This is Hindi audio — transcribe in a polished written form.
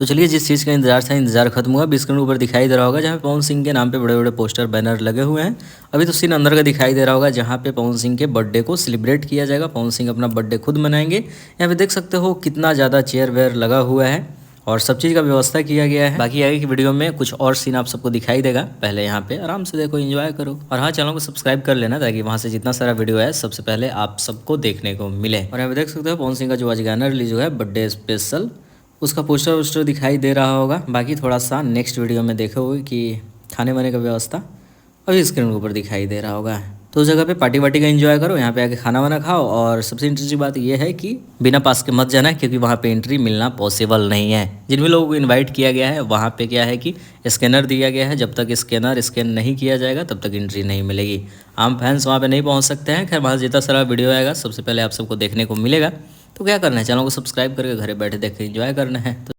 तो चलिए जिस चीज़ का इंतज़ार था, इंतज़ार खत्म हुआ। अभी स्क्रीन ऊपर दिखाई दे रहा होगा जहाँ पे पवन सिंह के नाम पे बड़े-बड़े पोस्टर बैनर लगे हुए हैं। अभी तो सीन अंदर का दिखाई दे रहा होगा जहाँ पे पवन सिंह के बर्थडे को सेलिब्रेट किया जाएगा। पवन सिंह अपना बर्थडे खुद मनाएँगे। यहाँ पे देख सकते हो कितना ज़्यादा चेयर-वेयर लगा हुआ है और सब चीज़ का व्यवस्था किया गया है। बाकी आगे की वीडियो में कुछ और सीन आप सबको दिखाई देगा। पहले यहाँ पे आराम से देखो, एंजॉय करो और हाँ, चैनल को सब्सक्राइब कर लेना ताकि वहाँ से जितना सारा वीडियो है सबसे पहले आप सबको देखने को मिले। और यहाँ पे देख सकते हो पवन सिंह का जो आज गाना रिलीज हुआ है बर्थडे स्पेशल, उसका पोस्टर वोस्टर दिखाई दे रहा होगा। बाकी थोड़ा सा नेक्स्ट वीडियो में देखोगे कि खाने वाने का व्यवस्था अभी स्क्रीन के ऊपर दिखाई दे रहा होगा। तो उस जगह पे पार्टी वार्टी का एंजॉय करो, यहाँ पे आके खाना वाना खाओ। और सबसे इंटरेस्टिंग बात यह है कि बिना पास के मत जाना क्योंकि वहाँ पे एंट्री मिलना पॉसिबल नहीं है। जिन भी लोगों को इनवाइट किया गया है वहाँ पे क्या है कि स्कैनर दिया गया है, जब तक स्कैनर स्कैन नहीं किया जाएगा तब तक एंट्री नहीं मिलेगी। आम फैंस वहाँ पे नहीं पहुँच सकते हैं। खैर वहाँ जितना सारा वीडियो आएगा सबसे पहले आप सबको देखने को मिलेगा। तो क्या करना है, चैनल को सब्सक्राइब करके घर बैठे देख के एंजॉय करना है। तो